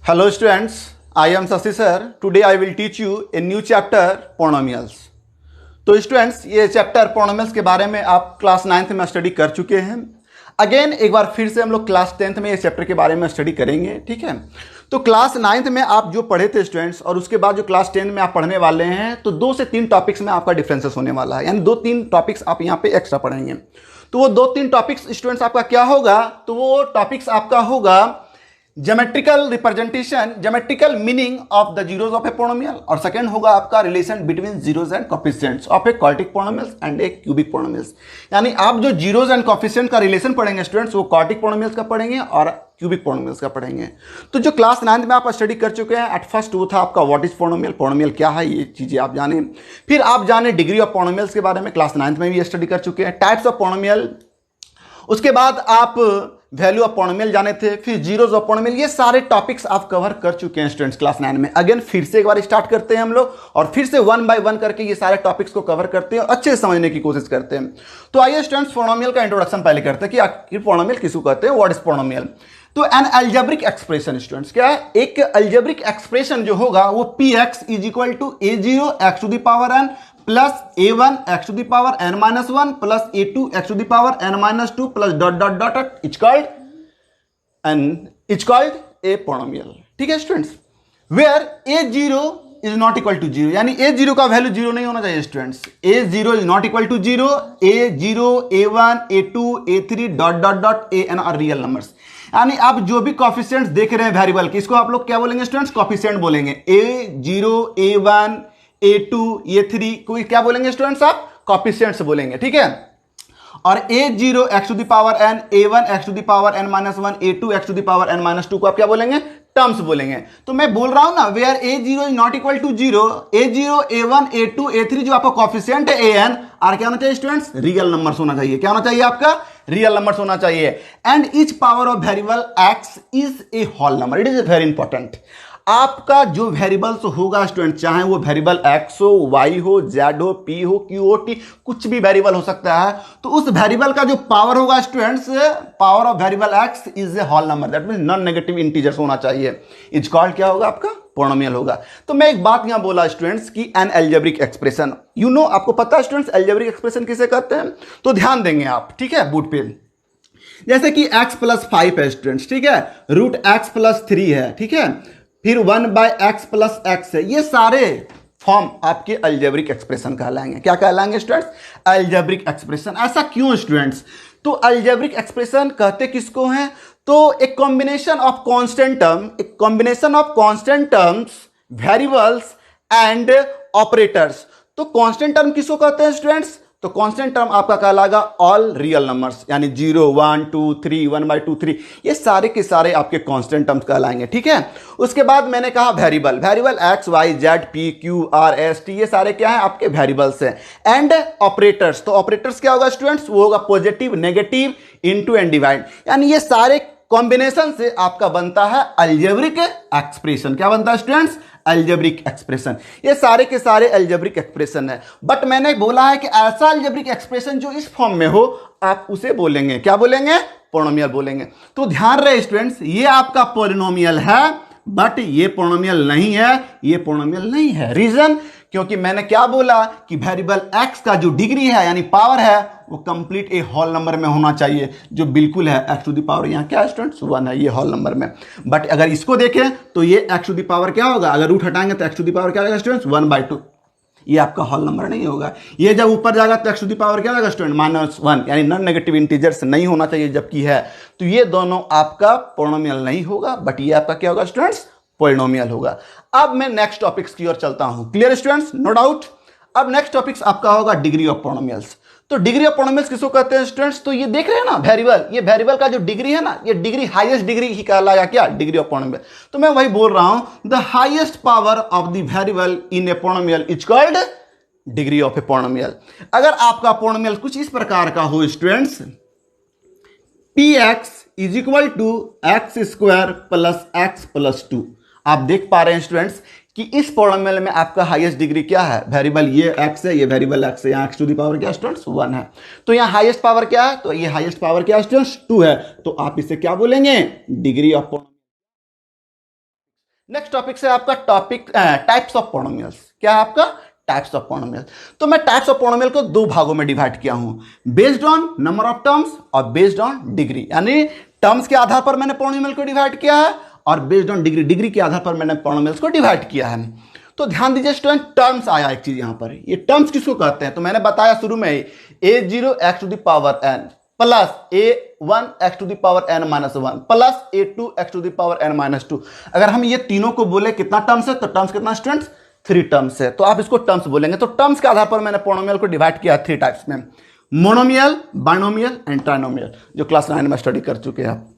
Hello students, I am Sasi sir. Today I will teach you a new chapter polynomials. तो students ये chapter polynomials के बारे में आप क्लास 9th में स्टडी कर चुके हैं। अगेन एक बार फिर से हम लोग क्लास 10th में ये चैप्टर के बारे में स्टडी करेंगे, ठीक है। तो क्लास 9th में आप जो पढ़े थे स्टूडेंट्स और उसके बाद जो क्लास 10 में आप पढ़ने वाले हैं तो 2 से 3 टॉपिक्स में आपका डिफरेंसेस होने वाला है, यानी 2-3 टॉपिक्स आप यहाँ पे एक्स्ट्रा पढ़ेंगे। तो वो 2-3 टॉपिक्स स्टूडेंट्स आपका क्या होगा, तो वो टॉपिक्स आपका होगा geometrical representation, geometrical meaning of the zeros of a polynomial, और सेकंड होगा आपका relation between zeros and coefficients of a quadratic polynomials and A cubic polynomials. यानी आप जो जीरोज एंड कोफिशिएंट का रिलेशन पढ़ेंगे स्टूडेंट्स वो क्वाड्रेटिक पोलिनोमियल्स का पढ़ेंगे और क्यूबिक पोलिनोमियल्स का पढ़ेंगे। तो जो क्लास 9th में आप स्टडी कर चुके हैं, एट फर्स्ट वो था आपका व्हाट इज पोलिनोमियल, पोलिनोमियल क्या है, ये चीजें आप जाने। फिर आप जाने डिग्री ऑफ पोलिनोमियल्स के बारे में, क्लास 9th में भी स्टडी कर चुके हैं, टाइप्स ऑफ पोलिनोमियल। उसके बाद आप वैल्यू ऑफ पोलिनोमियल जाने थे, फिर जीरोज ऑफ पोलिनोमियल, ये सारे टॉपिक्स आप कवर कर चुके हैं स्टूडेंट्स क्लास 9 में। अगेन फिर से एक बार स्टार्ट करते हैं हम लोग और फिर से 1 बाय 1 करके ये सारे टॉपिक्स को कवर करते हैं और अच्छे से समझने की कोशिश करते हैं। तो आइए स्टूडेंट्स पोलिनोमियल का इंट्रोडक्शन पहले करते हैं कि आखिर पोलिनोमियल किसको कहते हैं, व्हाट इज पोलिनोमियल। तो एन अलजेब्रिक एक्सप्रेशन स्टूडेंट्स क्या है, एक अलजेब्रिक एक्सप्रेशन जो होगा वो px is equal to a0 x to the power n plus a1 x to the power n-1 plus a2 x to the power n-2 plus dot dot dot is called a polynomial. ठीक है students, where a0 is not equal to 0, यानी a0 का value 0 नहीं होना चाहिए students. a0 is not equal to 0, a0 a1 a2 a3 dot dot dot an are real numbers. यानी आप जो भी कॉफिशिएंट्स देख रहे हैं वेरिएबल की, इसको आप लोग क्या बोलेंगे स्टूडेंट्स, कॉफिशिएंट बोलेंगे। a0 a1 a2 a3 कोई क्या बोलेंगे स्टूडेंट्स, आप कॉफिशिएंट्स बोलेंगे, ठीक है। और a0 x to the power n, a1 x to the power n-1, a2 x to the power n-2 को आप क्या बोलेंगे, टर्म्स बोलेंगे। तो मैं बोल रहा हूं ना, where a0 is not equal to 0, a0 a1 a2 a3 जो आपका कॉफिशिएंट है an और क्या होना चाहिए स्टूडेंट्स, रियल नंबर्स होना चाहिए। क्या होना चाहिए आपका, रियल नंबर्स होना चाहिए। And each power of variable x is a whole number, it is very important. आपका जो वेरिएबल्स होगा स्टूडेंट, चाहे वो वेरिएबल x हो, y हो, z हो, p हो, q हो, t, कुछ भी वेरिएबल हो सकता है, तो उस वेरिएबल का जो पावर होगा students, power of variable x is a whole number, that means non negative integers होना चाहिए। इज कॉल्ड क्या होगा आपका, पोलिनोमियल होगा। तो मैं एक बात यहां बोला स्टूडेंट्स की N algebraic expression, you know, आपको पता है स्टूडेंट्स अलजेब्रिक एक्सप्रेशन किसे कहते हैं, तो ध्यान देंगे आप, ठीक है, बोर्ड पे। जैसे कि x प्लस 5 है स्टूडेंट्स, ठीक है, रूट x प्लस 3 है, ठीक है, फिर 1 बाय x प्लस x है, ये सारे फॉर्म आपके अलजेब्रिक एक्सप्रेशन कहलाएंगे। क्या कहलाएंगे स्टूडेंट्स, अलजेब्रिक एक्सप्रेशन। ऐसा क्यों स्टूडेंट्स, तो अलजेब्रिक एक्सप्रेशन कहते किसको हैं, तो एक कॉम्बिनेशन ऑफ कांस्टेंट टर्म, एक combination of constant terms, variables and operators. तो कांस्टेंट टर्म किसको कहते हैं स्टूडेंट्स, तो कांस्टेंट टर्म आपका कहलाएगा ऑल रियल नंबर्स, यानी 0 1 2 3 1/2 3, ये सारे के सारे आपके कांस्टेंट टर्म्स कहलाएंगे, ठीक है। उसके बाद मैंने कहा variable, variable x y z p q r s t, ये सारे क्या हैं आपके वेरिएबल्स हैं। एंड ऑपरेटर्स, तो ऑपरेटर्स क्या होगा स्टूडेंट्स, वो होगा positive, negative, into and divide, यानी ये सारे कॉम्बिनेशन से आपका बनता है अलजेब्रिक एक्सप्रेशन। क्या बनता है स्टूडेंट्स, अलजेब्रिक एक्सप्रेशन। ये सारे के सारे अलजेब्रिक एक्सप्रेशन है, बट मैंने बोला है कि ऐसा अलजेब्रिक एक्सप्रेशन जो इस फॉर्म में हो, आप उसे बोलेंगे, क्या बोलेंगे, पोलिनोमियल बोलेंगे। तो ध्यान रहे स्टूडेंट्स, ये आपका पोलिनोमियल है, बट ये पोलिनोमियल नहीं है, ये पोलिनोमियल नहीं है। रीजन, क्योंकि मैंने क्या बोला कि वेरिएबल x का जो डिग्री है यानी पावर है वो कंप्लीट ए होल नंबर में होना चाहिए, जो बिल्कुल है x टू द पावर, यहाँ क्या है स्टूडेंट्स 1 है, ये होल नंबर में। बट अगर इसको देखें तो ये x टू द पावर क्या होगा, अगर रूट हटाएंगे तो x टू द पावर क्या होगा स्टूडेंट्स 1/2, ये आपका होल नंबर नहीं होगा। ये जब ऊपर जाएगा तो x टू द पावर क्या होगा स्टूडेंट -1, यानी नॉन नेगेटिव इंटीजर्स नहीं होना चाहिए, जबकि है। तो ये दोनों आपका पोलिनोमियल नहीं होगा, बट ये आपका क्या होगा स्टूडेंट्स, पोलिनोमियल होगा। अब मैं नेक्स्ट टॉपिक्स की ओर चलता हूं, क्लियर स्टूडेंट्स, नो डाउट। अब नेक्स्ट टॉपिक्स आपका होगा डिग्री ऑफ पोलिनोमियल्स। तो डिग्री ऑफ पोलिनोमियल्स किसको कहते हैं स्टूडेंट्स, तो ये देख रहे हैं ना वेरिएबल, ये वेरिएबल का जो डिग्री है ना, ये डिग्री हाईएस्ट डिग्री ही कहलाएगा क्या, डिग्री ऑफ पोलिनोमियल। तो मैं वही बोल रहा हूं, the highest power of the variable in a polynomial is called degree of a polynomial. अगर आपका पोलिनोमियल कुछ इस प्रकार का हो students, px is equal to x square plus x plus 2, आप देख पा रहे हैं स्टूडेंट्स कि इस पोलिनोमियल में आपका हाईएस्ट डिग्री क्या है, वेरिएबल ये x है, ये वेरिएबल x है, यहाँ x टू द पावर क्या स्टूडेंट्स 1 है। तो यहाँ हाईएस्ट पावर क्या है, तो ये हाईएस्ट पावर क्या स्टूडेंट्स 2 है। तो आप इसे क्या बोलेंगे, डिग्री ऑफ नेक्स्ट टॉपिक से आपका टॉपिक टाइप्स ऑफ पॉलिनोमियल्स। क्या है आपका? Types of polynomial. तो मैं टाइप्स ऑफ पॉलिनोमियल को दो भागों में डिवाइड किया हूं, based on number of terms और बेस्ड ऑन डिग्री। यानी टर्म्स के आधार पर मैंने पॉलिनोमियल को डिवाइड किया है और बेस्ड ऑन डिग्री, डिग्री के आधार पर मैंने पॉलिनोमियल्स को डिवाइड किया है। तो ध्यान दीजिए स्टूडेंट, टर्म्स आया एक चीज यहां पर। ये टर्म्स किसको कहते हैं? तो मैंने बताया शुरू में ही, a0 x to the power n plus a1 x to the power n minus 1 plus a2 x to the power n minus 2। अगर हम ये तीनों को बोले कितना टर्म्स है, तो टर्म्स कितना स्टूडेंट्स? 3 टर्म्स है। तो आप इसको टर्म्स बोलेंगे। तो टर्म्स के आधार पर मैंने पॉलिनोमियल को डिवाइड किया 3 टाइप्स में, मोनोमियल, बाइनोमियल एंड ट्राइनोमियल, जो क्लास 9 में स्टडी कर चुके हैं आप।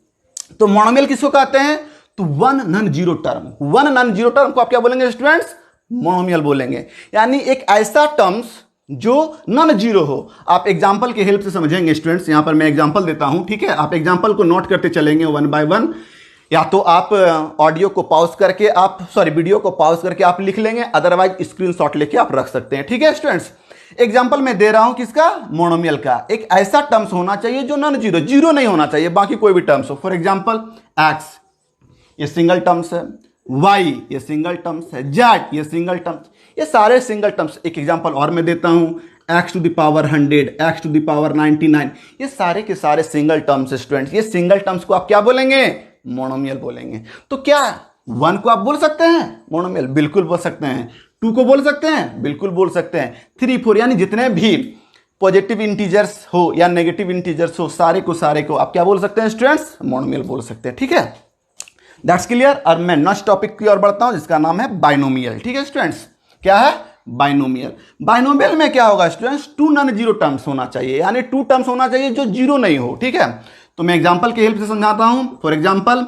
तो मोनोमियल किसको कहते हैं? तो one non zero term. One non zero term को आप क्या बोलेंगे स्टूडेंट्स? मोनोमियल बोलेंगे। यानी एक ऐसा टर्म्स जो नॉन जीरो हो। आप एग्जांपल की हेल्प से समझेंगे स्टूडेंट्स। यहां पर मैं एग्जांपल देता हूं, ठीक है? आप एग्जांपल को नोट करते चलेंगे वन बाय वन, या तो आप ऑडियो को पॉज करके वीडियो को पॉज करके आप लिख लेंगे, अदरवाइज स्क्रीनशॉट लेके आप रख सकते हैं, ठीक है स्टूडेंट्स? एग्जांपल मैं दे रहा हूं किसका? मोनोमियल का। एक ऐसा टर्म्स होना चाहिए जो नॉन जीरो, जीरो नहीं होना चाहिए, बाकी कोई भी टर्म्स हो। फॉर एग्जांपल एक्स, ये सिंगल टर्म्स है, y ये सिंगल टर्म्स है, z ये सिंगल टर्म्स, ये सारे सिंगल टर्म्स। एक एग्जांपल और मैं देता हूं, x to the power 100, x to the power 99, ये सारे के सारे सिंगल टर्म्स स्टूडेंट्स। ये सिंगल टर्म्स को आप क्या बोलेंगे? मोनोमियल बोलेंगे। तो क्या 1 को आप बोल सकते हैं मोनोमियल? बिल्कुल बोल सकते हैं। 2 को बोल सकते हैं? बिल्कुल बोल सकते हैं। 3, 4 यानी जितने भी पॉजिटिव इंटीजर्स हो या नेगेटिव इंटीजर्स हो, सारे को आप क्या बोल सकते हैं स्टूडेंट्स? मोनोमियल बोल सकते हैं, ठीक है? That's clear. और मैं नेक्स्ट टॉपिक की ओर बढ़ता हूं, जिसका नाम है बाइनोमियल, ठीक है स्टूडेंट्स? क्या है? बाइनोमियल। बाइनोमियल में क्या होगा स्टूडेंट्स? 2 नॉन जीरो टर्म्स होना चाहिए, यानी 2 टर्म्स होना चाहिए जो जीरो नहीं हो, ठीक है? तो मैं एग्जांपल की हेल्प से समझाता हूं। For example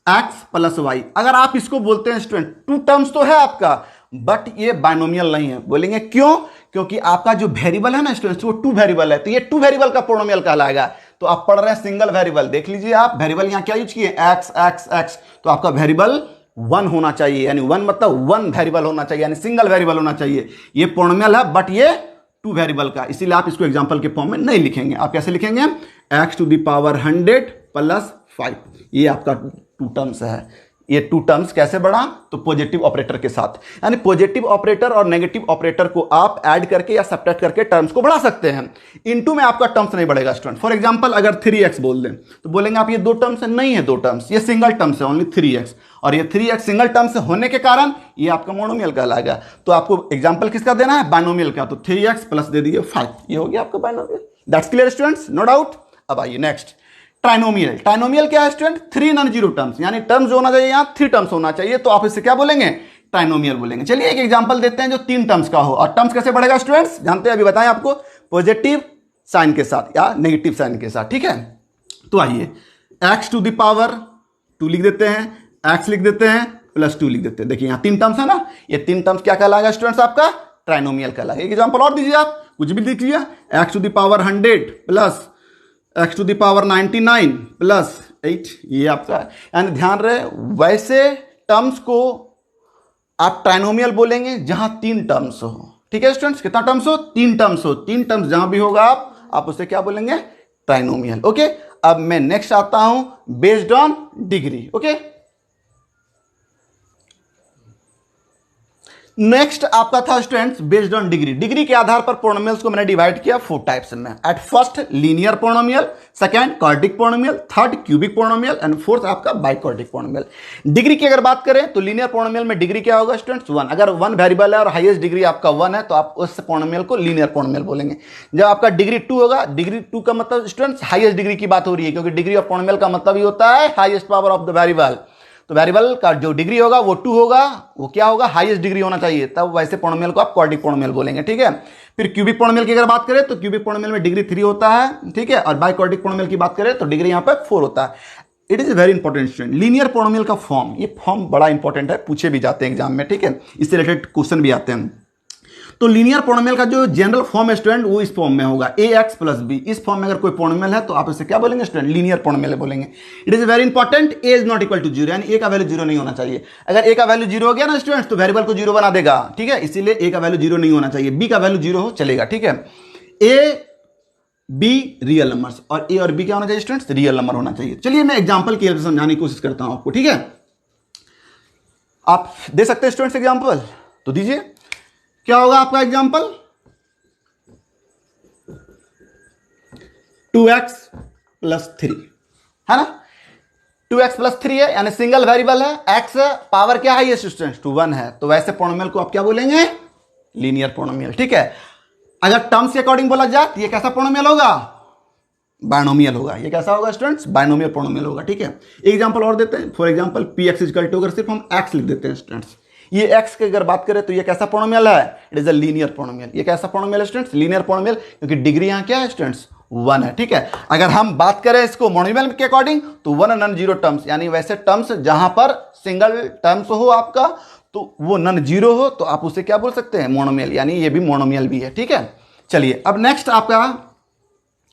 x plus y, अगर आप इसको बोलते हैं स्टूडेंट, 2 टर्म्स तो है आपका, बट ये बाइनोमियल नहीं है। बोलेंगे क्यों? क्योंकि आपका जो वेरिएबल है ना स्टूडेंट्स, वो 2 वेरिएबल है, तो ये 2 वेरिएबल का पॉलिनोमियल कहलाएगा। तो आप पढ़ रहे हैं सिंगल वेरिएबल, देख लीजिए आप वेरिएबल यहां क्या यूज किए? x x x। तो आपका वेरिएबल 1 होना चाहिए, यानी 1 मतलब 1 वेरिएबल होना चाहिए, यानी सिंगल वेरिएबल होना चाहिए। ये पॉलिनोमियल है बट ये 2 वेरिएबल का, इसीलिए आप इसको एग्जांपल के फॉर्म में नहीं लिखेंगे। आप कैसे लिखेंगे? x to the power 100 plus 5। ये आपका 2 टर्म्स है। ये 2 टर्म्स कैसे बढ़ा? तो पॉजिटिव ऑपरेटर के साथ। यानी पॉजिटिव ऑपरेटर और नेगेटिव ऑपरेटर को आप ऐड करके या सब्ट्रैक्ट करके टर्म्स को बढ़ा सकते हैं। इनटू में आपका टर्म्स नहीं बढ़ेगा स्टूडेंट। फॉर एग्जांपल अगर 3x बोल दें तो बोलेंगे आप ये 2 टर्म्स है, नहीं है 2 टर्म्स, ये सिंगल टर्म्स है, ओनली 3x। और ये 3x सिंगल टर्म्स होने के कारण ये आपका मोनोमियल कहलाएगा। तो आपको एग्जाम्पल किसका देना है? बाइनोमियल का। तो 3x प्लस दे दीजिए 5, ये हो गया आपका binomial. That's clear students? No doubt. अब आइए नेक्स्ट, ट्राइनोमियल। ट्राइनोमियल क्या है स्टूडेंट? 3 नॉन जीरो टर्म्स, यानी टर्म्स जो होना चाहिए यहाँ 3 टर्म्स होना चाहिए, तो आप इससे क्या बोलेंगे? ट्राइनोमियल बोलेंगे। चलिए एक एग्जांपल देते हैं जो 3 टर्म्स का हो। और टर्म्स कैसे बढ़ेगा स्टूडेंट्स? जानते हैं, अभी बताएं आपको, पॉजिटिव साइन के साथ या नेगेटिव साइन के साथ, ठीक है? तो आइए, x टू द पावर 2 लिख देते हैं, x लिख देते हैं, प्लस 2 लिख देते हैं। देखिए यहाँ 3 टर्म्स है ना, ये 3 टर्म्स क्या कहलाएगा स्टूडेंट्स? आपका ट्राइनोमियल कहलाएगा। एक एग्जाम्पल और दीजिए, आप कुछ भी लिख लीजिए, x to the power 100 plus x to the power 99 plus 8, ये आपका है। यानी ध्यान रहे, वैसे टर्म्स को आप ट्राइनोमियल बोलेंगे जहां 3 टर्म्स हो, ठीक है स्टूडेंट्स? कितना टर्म्स हो? 3 टर्म्स हो। 3 टर्म्स जहां भी होगा आप उसे क्या बोलेंगे? ट्राइनोमियल। ओके, अब मैं नेक्स्ट आता हूं, based on degree. Okay, next आपका था students based on degree. Degree के आधार पर पॉलिनोमियल्स को मैंने डिवाइड किया 4 टाइप्स में। At first linear polynomial, second quadric polynomial, third cubic polynomial and fourth आपका बाइक्वाड्रिक पॉलिनोमियल। डिग्री की अगर बात करें तो लीनियर पॉलिनोमियल में डिग्री क्या होगा स्टूडेंट्स? 1। अगर 1 वेरिएबल है और हाईएस्ट डिग्री आपका 1 है तो आप उस पॉलिनोमियल को लीनियर पॉलिनोमियल बोलेंगे। जब आपका डिग्री 2 होगा, डिग्री 2 का मतलब स्टूडेंट्स हाईएस्ट डिग्री की बात हो रही है, क्योंकि डिग्री ऑफ पॉलिनोमियल का मतलब ही होता है highest power of the variable. तो वेरिएबल का जो डिग्री होगा वो 2 होगा, वो क्या होगा? हाईएस्ट डिग्री होना चाहिए, तब वैसे पॉलिनोमियल को आप क्वाड्रिक पॉलिनोमियल बोलेंगे, ठीक है? फिर क्यूबिक पॉलिनोमियल की अगर बात करें तो क्यूबिक पॉलिनोमियल में डिग्री 3 होता है, ठीक है? और बाइक्वाड्रिक पॉलिनोमियल की बात करें तो डिग्री यहाँ पे 4 होता है। It is very important student, linear polynomial का फॉर्म, ये फॉर्म बड़ा इंपॉर्टेंट है, पूछे भी जाते हैं एग्जाम में, ठीक है? इससे रिलेटेड क्वेश्चन भी आते हैं। तो लीनियर पॉलिनोमियल का जो जनरल फॉर्म है स्टूडेंट, वो इस फॉर्म में होगा, ax प्लस बी। इस फॉर्म में अगर कोई पॉलिनोमियल है तो आप इसे क्या बोलेंगे स्टूडेंट? लीनियर पॉलिनोमियल बोलेंगे। It is very important, a is not equal to 0, यानी a का वैल्यू 0 नहीं होना चाहिए। अगर a का वैल्यू 0 हो गया ना स्टूडेंट्स तो वेरिएबल को 0 बना देगा, ठीक है? इसीलिए a का वैल्यू 0 नहीं होना चाहिए, b का वैल्यू 0 हो चलेगा, ठीक है? a b रियल नंबर्स, और a और b क्या होना चाहिए स्टूडेंट्स? रियल नंबर होना चाहिए। चलिए मैं एग्जांपल की हेल्प से समझाने की कोशिश करता हूं आपको, ठीक है? आप दे सकते हैं स्टूडेंट्स एग्जाम्पल? तो दीजिए, क्या होगा आपका एग्जाम्पल? 2x प्लस 3 है ना, 2x प्लस 3 है, यानी सिंगल वेरिएबल है, x पावर क्या है ये स्टूडेंट्स 2 1 है, तो वैसे पोनोमियल को आप क्या बोलेंगे? Linear polynomial. ठीक है, अगर टर्म्स के अकॉर्डिंग बोला जाए तो ये कैसा पोनोमियल होगा? बायनोमियल होगा। ये कैसा होगा स्टूडेंट्स? बायनोमियल पोनोमियल होगा। ठीक है, एग्जांपल और देते हैं। For example px equal to, अगर सिर्फ हम x लिख देते हैं स्टूडेंट्स, ये x की अगर बात करें तो ये कैसा पोनोमियल है? It is a linear polynomial. ये कैसा पोनोमियल है स्टूडेंट्स? लीनियर पोनोमियल, क्योंकि डिग्री यहाँ क्या है स्टूडेंट्स? 1 है। ठीक है, अगर हम बात करें इसको मोनोमियल के अकॉर्डिंग तो 1 नॉन जीरो टर्म्स, यानी वैसे टर्म्स जहां पर सिंगल टर्म्स हो आपका तो वो नॉन जीरो हो तो आप उसे क्या बोल सकते हैं? मोनोमियल, यानी ये भी मोनोमियल भी है। ठीक है, चलिए अब नेक्स्ट आपका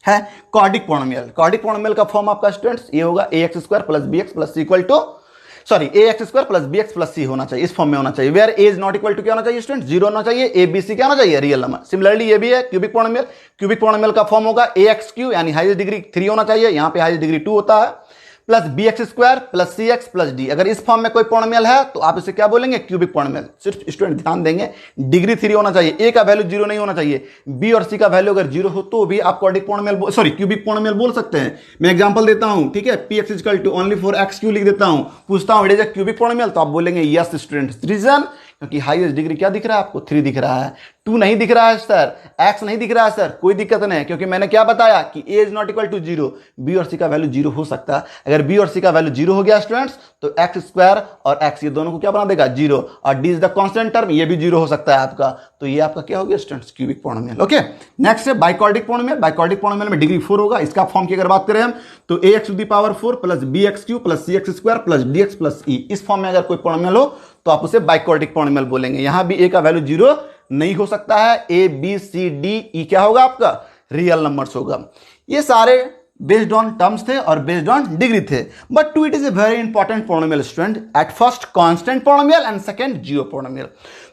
है क्वाड्रिक पोनोमियल। क्वाड्रिक पोनोमियल का फॉर्म आपका स्टूडेंट्स ये होगा ax square plus bx plus c equal to, sorry ax square plus bx plus c होना चाहिए, इस फॉर्म में होना चाहिए। Where a is not equal to क्या होना चाहिए स्टूडेंट? 0 होना चाहिए। a b c क्या होना चाहिए? Real number. सिमिलरली ये भी है क्यूबिक पोनोमियल। क्यूबिक पोनोमियल का फॉर्म होगा ax क्यू, यानी हाईएस्ट डिग्री 3 होना चाहिए, यहां पे हाईएस्ट डिग्री 2 होता है, plus bx square plus cx plus d। अगर इस फॉर्म में कोई पोनोमियल है तो आप इसे क्या बोलेंगे? Cubic polynomial. सिर्फ स्टूडेंट ध्यान देंगे, डिग्री 3 होना चाहिए, a का वैल्यू 0 नहीं होना चाहिए, b और c का वैल्यू अगर 0 हो तो भी आप quadric polynomial sorry cubic polynomial बोल सकते हैं। मैं एग्जांपल देता हूं, ठीक है, px equal to only for x cube लिख देता हूं, पूछता हूं it is a cubic polynomial, तो आप बोलेंगे यस स्टूडेंट। रीजन? क्योंकि हाईएस्ट डिग्री क्या दिख रहा है आपको? 3 दिख रहा है, 2 नहीं दिख रहा है सर, x नहीं दिख रहा है सर, कोई दिक्कत नहीं है, क्योंकि मैंने क्या बताया कि a is not equal to 0, b और c का वैल्यू 0 हो सकता है। अगर b और c का वैल्यू 0 हो गया स्टूडेंट्स तो x स्क्वायर और x ये दोनों को क्या बना देगा? 0, और d is the constant term, ये भी 0 हो सकता है आपका, तो ये आपका क्या हो गया students? Cubic polynomial. Okay, next है बाइक्वाड्रिक पोनोमियल। बाइक्वाड्रिक पोनोमियल में डिग्री 4 होगा। इसका फॉर्म की अगर बात करें हम तो ax to the power 4 plus bx cube plus cx square plus dx plus e, इस फॉर्म में अगर कोई पोनोमियल हो तो आप उसे बाइक्वाड्रिक पोनोमियल बोलेंगे। यहां भी a का वैल्यू 0 नहीं हो सकता है, a b c d e क्या होगा आपका? रियल नंबर्स होगा। ये सारे बेस्ड ऑन टर्म्स थे और बेस्ड ऑन डिग्री थे, but two it is a very important polynomial student. At first constant polynomial and second zero polynomial.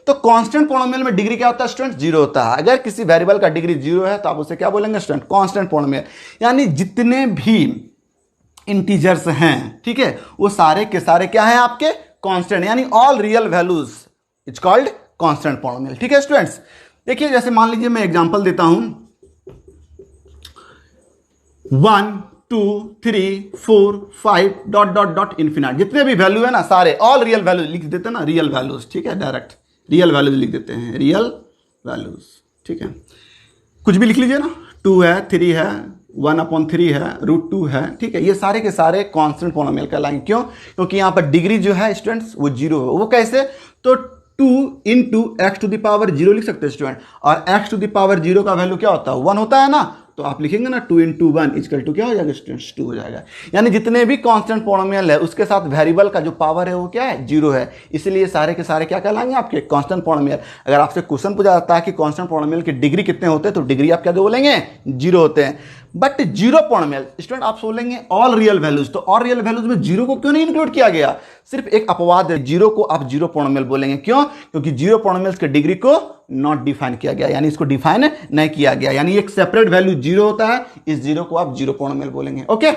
तो कांस्टेंट पोनोमियल में डिग्री क्या होता है स्टूडेंट? 0 होता है। अगर किसी वेरिएबल का डिग्री 0 है तो आप उसे क्या बोलेंगे स्टूडेंट? कांस्टेंट पोनोमियल, यानी जितने भी इंटीजर्स हैं, ठीक है, वो सारे के सारे क्या हैं आपके? कांस्टेंट, यानी all real values it's called constant polynomial. ठीक है स्टूडेंट्स, देखिए जैसे मान लीजिए मैं एग्जांपल देता हूं 1 2 3 4 5 डॉट डॉट डॉट इन्फिनाइट, जितने भी वैल्यू है ना सारे ऑल रियल वैल्यूज लिख देते हैं ना, रियल वैल्यूज। ठीक है, डायरेक्ट रियल वैल्यूज लिख देते हैं, रियल वैल्यूज। ठीक है, कुछ भी लिख लीजिए ना, 2 है, 3 है, 1/3 है, √2 है। ठीक है, ये सारे के सारे कांस्टेंट पोनोमियल कहलाएंगे। क्यों? क्योंकि यहां पर डिग्री जो है स्टूडेंट्स वो 0 है। वो कैसे? तो 2 into x to the power 0 लिख सकते हैं स्टूडेंट, और x टू द पावर 0 का वैल्यू क्या होता है? 1 होता है ना, तो आप लिखेंगे ना 2 इंटू 1 इक्वल टू क्या हो जाएगा स्टूडेंट्स? 2 हो जाएगा। यानी जितने भी कांस्टेंट पोनोमियल है उसके साथ वेरिएबल का जो पावर है वो क्या है? 0 है, इसलिए सारे के सारे क्या कहलाएंगे आपके? Constant polynomial. अगर आपसे क्वेश्चन पूछा जाता है कि कांस्टेंट पोनोमियल की डिग्री कितने होते हैं तो डिग्री आप क्या बोलेंगे? 0 होते हैं। बट जीरो पोनोमियल स्टूडेंट आप बोलेंगे ऑल रियल वैल्यूज, तो ऑल रियल वैल्यूज में 0 को क्यों नहीं इंक्लूड किया गया? सिर्फ एक अपवाद है, 0 को आप जीरो पोनोमियल बोलेंगे। क्यों? क्योंकि जीरो पोनोमियल के डिग्री को नॉट डिफाइन किया गया, यानी इसको डिफाइन नहीं किया गया, यानी एक सेपरेट वैल्यू 0 होता है, इस 0 को आप जीरो पोनोमियल बोलेंगे। ओके,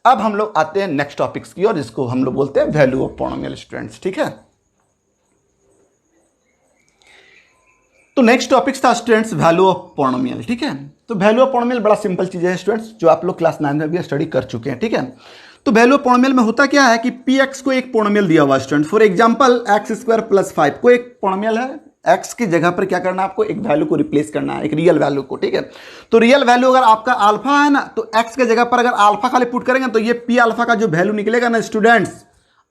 अब हम लोग आते हैं नेक्स्ट टॉपिक्स की और जिसको हम लोग बोलते हैं वैल्यू ऑफ पोनोमियल स्टूडेंट्स। ठीक है, तो नेक्स्ट टॉपिक था स्टूडेंट्स वैल्यू ऑफ पोनोमियल। ठीक है, तो वैल्यू ऑफ पोनोमियल बड़ा सिंपल चीज है स्टूडेंट्स, जो आप लोग क्लास 9 में भी स्टडी कर चुके हैं। ठीक है, तो वैल्यू ऑफ पोनोमियल में होता क्या है कि px को एक पोनोमियल दिया हुआ student, for example x square plus 5 को एक पोनोमियल है, x की जगह पर क्या करना है आपको? एक वैल्यू को रिप्लेस करना है, एक रियल वैल्यू को। ठीक है, तो रियल वैल्यू अगर आपका अल्फा है ना, तो x के जगह पर अगर अल्फा खाली पुट करेंगे तो ये p अल्फा का जो वैल्यू निकलेगा ना स्टूडेंट्स,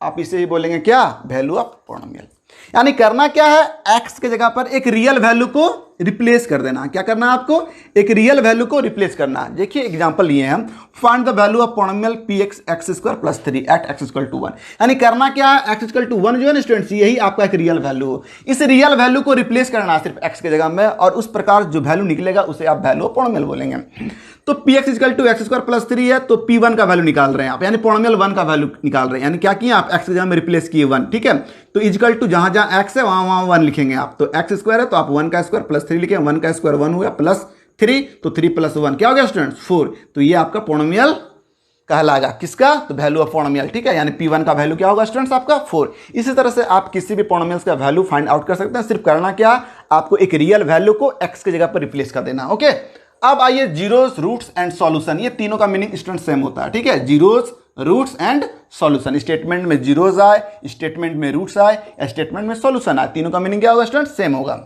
आप इसे ही बोलेंगे क्या? Value of polynomial. यानी करना क्या है? x के जगह पर एक रियल वैल्यू को रिप्लेस कर देना। क्या करना है आपको? एक रियल वैल्यू को रिप्लेस करना। देखिए एग्जांपल लिए हम, find the value of polynomial px x square plus 3 at x equal to 1। यानी करना क्या है? x इक्वल टू 1 जो है ना स्टूडेंट्स, यही आपका एक रियल वैल्यू हो, इस रियल वैल्यू को रिप्लेस करना सिर्फ x के जगह में, और उस प्रकार जो वैल्यू निकलेगा उसे आप वैल्यू ऑफ पोनोमियल बोलेंगे। तो px equal to x square plus 3 है, तो p1 का वैल्यू निकाल रहे हैं आप, यानी पोनोमियल 1 का वैल्यू निकाल रहे हैं। यानी क्या किया आप? x के जगह में रिप्लेस किए 1। ठीक है, तो इक्वल टू जहां जहां x है वहां 1 लिखेंगे आप, तो x स्क्वायर है तो आप 1 का स्क्वायर प्लस 3 लिखे, 1 का स्क्वायर 1 हो गया प्लस 3, तो 3 प्लस 1 क्या हो गया स्टूडेंट्स? 4। तो ये आपका पोनोमियल कहलाएगा। किसका? तो वैल्यू ऑफ पॉलिनोमियल, ठीक है, यानी P1 का वैल्यू क्या होगा स्टूडेंट्स आपका 4। इसी तरह से आप किसी भी पॉलिनोमियल्स का वैल्यू फाइंड आउट कर सकते हैं। सिर्फ करना क्या, आपको एक रियल वैल्यू को x की जगह पर रिप्लेस कर देना। ओके, अब आइए जीरोस, रूट्स एंड सॉल्यूशन। ये तीनों का मीनिंग स्टूडेंट सेम होता है, ठीक है, zeros, roots and solution. Statement में जीरोस आए, स्टेटमेंट में रूट्स आए, या स्टेटमेंट में सॉल्यूशन आए, तीनों का मीनिंग क्या होगा स्टूडेंट? सेम होगा।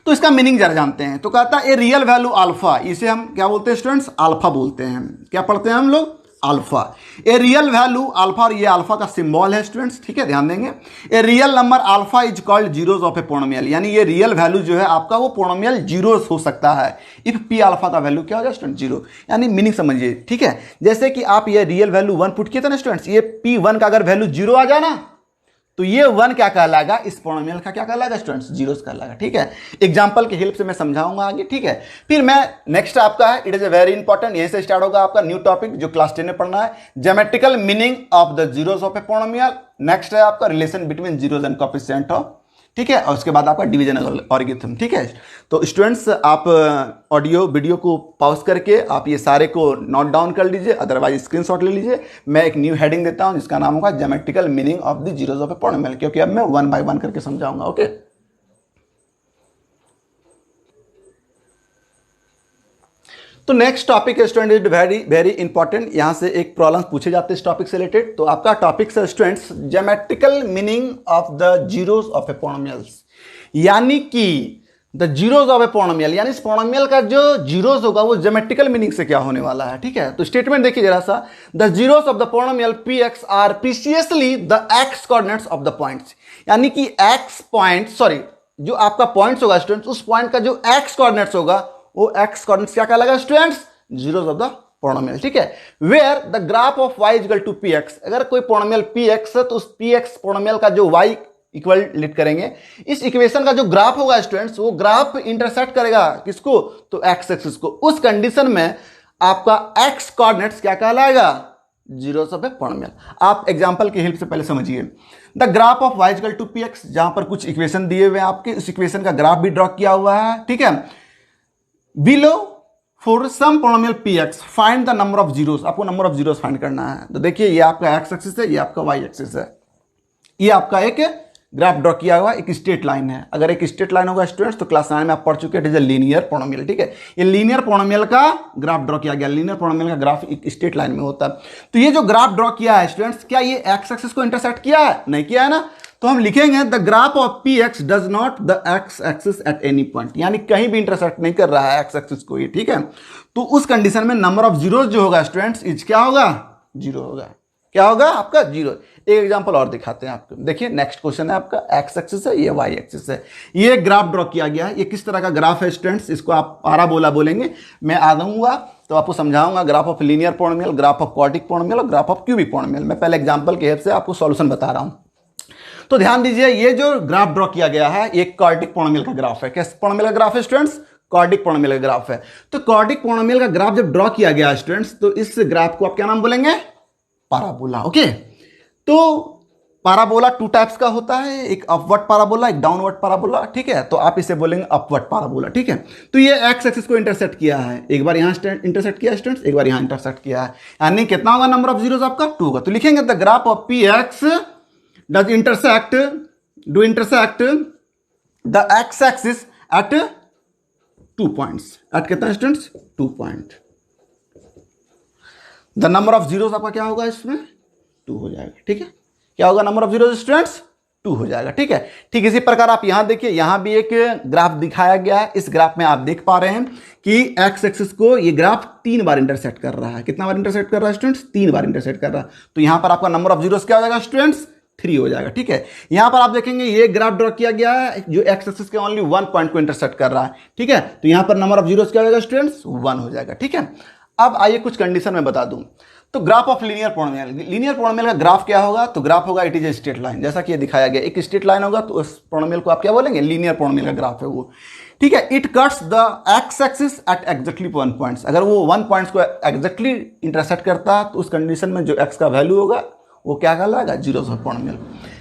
तो इसका मीनिंग जरा जानते हैं। तो कहता है ए रियल वैल्यू अल्फा, इसे हम क्या बोलते हैं स्टूडेंट्स? अल्फा बोलते हैं। क्या पढ़ते हैं हम लोग? Alpha. A real value alpha, और ये अल्फा का सिंबल है स्टूडेंट्स, ठीक है, ध्यान देंगे। A real number alpha is called zeros of a polynomial, यानी ये रियल वैल्यू जो है आपका वो पॉलिनोमियल जीरोस हो सकता है इफ पी अल्फा का वैल्यू क्या हो जाए स्टूडेंट? जीरो। यानी मीनिंग समझिए, ठीक है, जैसे कि आप ये रियल वैल्यू 1 पुट किए थे ना स्टूडेंट्स, ये P1 का अगर वैल्यू जीरो आ जाए ना, तो ये 1 क्या कहलाएगा? इस पॉलिनोमियल का क्या कहलाएगा स्टूडेंट्स? जीरोस कहलाएगा, ठीक है। एग्जांपल की हेल्प से मैं समझाऊंगा आगे, ठीक है। फिर मैं नेक्स्ट आपका है, it is a very important, यहीं से स्टार्ट होगा आपका न्यू टॉपिक जो क्लास 10 में पढ़ना है, geometrical meaning of the zeros of a polynomial. Next है आपका relation between zeros and coefficient of, ठीक है, और उसके बाद आपका डिवीजन एल्गोरिथम, ठीक है। तो स्टूडेंट्स आप ऑडियो वीडियो को पॉज करके आप ये सारे को नोट डाउन कर लीजिए, अदरवाइज स्क्रीनशॉट ले लीजिए। मैं एक न्यू हेडिंग देता हूं जिसका नाम होगा geometrical meaning of the zeros of a polynomial, क्योंकि अब मैं 1 बाय 1 करके समझाऊंगा। ओके, तो नेक्स्ट टॉपिक है student, is very very important. यहां से एक प्रॉब्लम पूछे जाते हैं इस टॉपिक से रिलेटेड। तो आपका टॉपिक है students geometrical meaning of the zeros of A polynomials, यानी कि the zeros of a polynomial, यानी इस पॉलिनोमियल का जो जीरोस होगा वो ज्योमेट्रिकल मीनिंग से क्या होने वाला है, ठीक है। तो स्टेटमेंट देखिए जरा सा, the zeros of the polynomial Px are precisely the x coordinates of the points, यानी कि x पॉइंट, सॉरी, जो आपका पॉइंट्स होगा स्टूडेंट्स, उस पॉइंट का जो x कोऑर्डिनेट्स होगा वो x कोऑर्डिनेट्स क्या कहलाएगा students? Zeros of the polynomial, ठीक है। Where the graph of y equal to Px, अगर कोई पॉलिनोमियल Px है तो उस Px पॉलिनोमियल का जो y इक्वल लिट करेंगे, इस इक्वेशन का जो ग्राफ होगा स्टूडेंट्स, वो ग्राफ इंटरसेक्ट करेगा किसको? तो x एक्सिस को। उस कंडीशन में आपका x कोऑर्डिनेट्स क्या कहलाएगा? Zeros of a polynomial. आप एग्जांपल की हेल्प से पहले समझिए, the graph of y equal to Px, जहां पर कुछ इक्वेशन दिए हुए हैं आपके, उस इक्वेशन का ग्राफ भी ड्रॉ किया हुआ है, ठीक है। Below for some polynomial Px find the number of zeros, आपको नंबर ऑफ जीरोस फाइंड करना है। तो देखिए ये आपका x एक्सिस है, ये आपका y एक्सिस है, ये आपका एक ग्राफ ड्रॉ किया हुआ एक स्ट्रेट लाइन है। अगर एक स्ट्रेट लाइन होगा स्टूडेंट्स तो क्लास 9 में आप पढ़ चुके हैं, it is a linear polynomial, ठीक है। ये लीनियर पॉलिनोमियल का ग्राफ ड्रॉ किया गया, लीनियर पॉलिनोमियल का ग्राफ एक स्ट्रेट लाइन में होता है। तो ये जो ग्राफ ड्रॉ किया है स्टूडेंट्स, क्या ये x एक्सिस को इंटरसेक्ट किया है? नहीं किया है ना। तो हम लिखेंगे the graph of Px does not the x axis at any point, यानी कहीं भी इंटरसेक्ट नहीं कर रहा है x एक्सिस को ये, ठीक है। तो उस कंडीशन में नंबर ऑफ जीरोस जो होगा स्टूडेंट्स इज क्या होगा? जीरो होगा। क्या होगा आपका? जीरो। एक एग्जांपल और दिखाते हैं आपको, देखिए नेक्स्ट क्वेश्चन है आपका, x एक्सिस है, ये y एक्सिस है, ये ग्राफ ड्रॉ किया गया है। ये किस तरह का ग्राफ है स्टूडेंट्स? इसको आप पाराबोला बोलेंगे। मैं आ जाऊंगा तो आपको समझाऊंगा graph of linear polynomial, graph of quadric polynomial और ग्राफ ऑफ क्यूबिक पॉलिनोमियल। मैं पहले एग्जांपल की हेल्प से आपको सॉल्यूशन बता रहा हूं। तो ध्यान दीजिए, ये जो ग्राफ ड्रॉ किया गया है एक क्वाड्रिक पॉलिनोमियल का ग्राफ है। किस पॉलिनोमियल का ग्राफ है स्टूडेंट्स? क्वाड्रिक पॉलिनोमियल का ग्राफ है। तो क्वाड्रिक पॉलिनोमियल का ग्राफ जब ड्रॉ किया गया स्टूडेंट्स, तो इस ग्राफ को आप क्या नाम बोलेंगे? पाराबोला। ओके, तो पाराबोला 2 टाइप्स का होता है, एक अपवर्ड पाराबोला, एक डाउनवर्ड पाराबोला, ठीक है। तो आप इसे बोलेंगे अपवर्ड पाराबोला, ठीक है। तो ये x एक्सिस को इंटरसेक्ट किया है, एक बार यहां इंटरसेक्ट किया स्टूडेंट्स, एक बार यहां इंटरसेक्ट किया है, यानी कितना होगा नंबर ऑफ जीरोस आपका? 2 होगा। तो लिखेंगे the graph of Px does intersect the x axis at 2 points, at कितना students? 2 point. The number of zeros आपका क्या होगा इसमें? 2 हो जाएगा, ठीक है। क्या होगा नंबर ऑफ जीरोस स्टूडेंट्स? 2 हो जाएगा, ठीक है। ठीक इसी प्रकार आप यहां देखिए, यहां भी एक ग्राफ दिखाया गया है। इस ग्राफ में आप देख पा रहे हैं कि x एक्सिस को ये ग्राफ 3 बार इंटरसेक्ट कर रहा है। कितना बार इंटरसेक्ट कर रहा है स्टूडेंट्स? 3 बार इंटरसेक्ट कर रहा है। तो यहां पर आपका नंबर ऑफ जीरोस क्या हो जाएगा स्टूडेंट्स? 3 हो जाएगा, ठीक है। यहां पर आप देखेंगे ये ग्राफ ड्रॉ किया गया है जो x एक्सिस के ओनली 1 पॉइंट को इंटरसेक्ट कर रहा है, ठीक है। तो यहां पर नंबर ऑफ जीरोस क्या हो जाएगा स्टूडेंट्स? 1 हो जाएगा, ठीक है। अब आइए कुछ कंडीशन में बता दूं। तो graph of linear polynomial, linear polynomial का ग्राफ क्या होगा? तो ग्राफ होगा it is a straight line, जैसा कि ये दिखाया गया, एक स्ट्रेट लाइन होगा तो उस पॉलिनोमियल को आप क्या बोलेंगे? लीनियर पॉलिनोमियल का ग्राफ है वो, ठीक है। It cuts the x axis at exactly 1 points, अगर वो 1 पॉइंट्स को एग्जैक्टली इंटरसेक्ट करता है तो उस कंडीशन में जो x का वैल्यू होगा वो क्या कहलाएगा? Zeros of polynomial.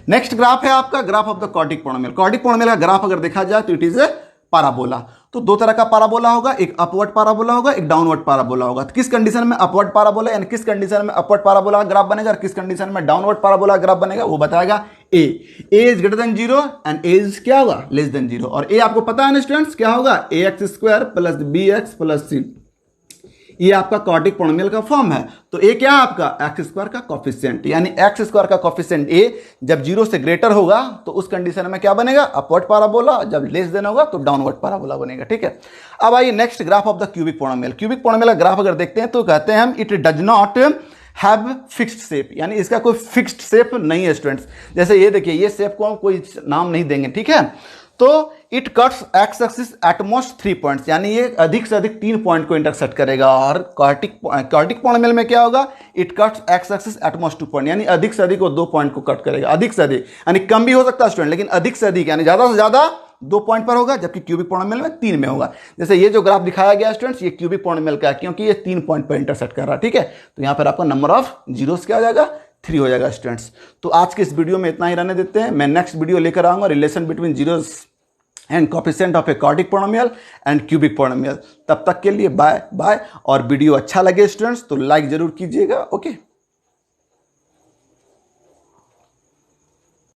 Next graph है आपका graph of the quadric polynomial. Quadric polynomial का ग्राफ अगर देखा जाए तो इट इज ए पाराबोला। तो दो तरह का पाराबोला होगा, एक अपवर्ड पाराबोला होगा, एक डाउनवर्ड पाराबोला होगा। तो किस कंडीशन में अपवर्ड पाराबोला यानी किस कंडीशन में अपवर्ड पाराबोला का ग्राफ बनेगा और किस कंडीशन में डाउनवर्ड पाराबोला का ग्राफ बनेगा वो बताएगा A is greater than 0 and A is क्या होगा लेस देन 0। और ए आपको पता है ना स्टूडेंट्स क्या होगा A X square plus B X plus C, ये आपका क्वाड्रेटिक पॉलिनोमियल का फॉर्म है। तो ए क्या है आपका एक्स स्क्वायर का कोफिशिएंट, यानी एक्स स्क्वायर का कोफिशिएंट ए जब 0 से ग्रेटर होगा तो उस कंडीशन में क्या बनेगा अपवर्ड पाराबोला, जब लेस देन होगा तो डाउनवर्ड पाराबोला बनेगा। ठीक है, अब आइए next graph of the cubic polynomial. Cubic polynomial का ग्राफ अगर देखते हैं तो कहते हैं हम it does not have fixed shape, यानी इसका कोई फिक्स्ड शेप नहीं है स्टूडेंट्स। जैसे ये देखिए ये शेप को हम कोई नाम नहीं देंगे, ठीक है। तो it cuts x axis at most 3 points, यानी ये अधिक से अधिक 3 पॉइंट को इंटरसेक्ट करेगा। और क्वाड्रेटिक पॉलिनोमियल में क्या होगा it cuts x axis at most 2 point, यानी अधिक से अधिक वो 2 पॉइंट को कट करेगा। अधिक से अधिक यानी कम भी हो सकता है स्टूडेंट, लेकिन अधिक से अधिक यानी ज्यादा से ज्यादा 2 पॉइंट पर होगा, जबकि क्यूबिक पॉलिनोमियल में 3 में होगा। जैसे ये जो ग्राफ दिखाया गया स्टूडेंट्स ये क्यूबिक पॉलिनोमियल का है क्योंकि ये 3 पॉइंट पर इंटरसेक्ट कर रहा है। ठीक है, तो यहाँ पर आपका नंबर ऑफ जीरोस क्या हो जाएगा 3 हो जाएगा स्टूडेंट्स। तो आज के इस वीडियो में इतना ही रहने देते हैं, मैं नेक्स्ट वीडियो लेकर आऊंगा relation between zeros and coefficient of a quadratic polynomial and cubic polynomial. तब तक के लिए बाय बाय। और वीडियो अच्छा लगे स्टूडेंट्स तो लाइक जरूर कीजिएगा। ओके।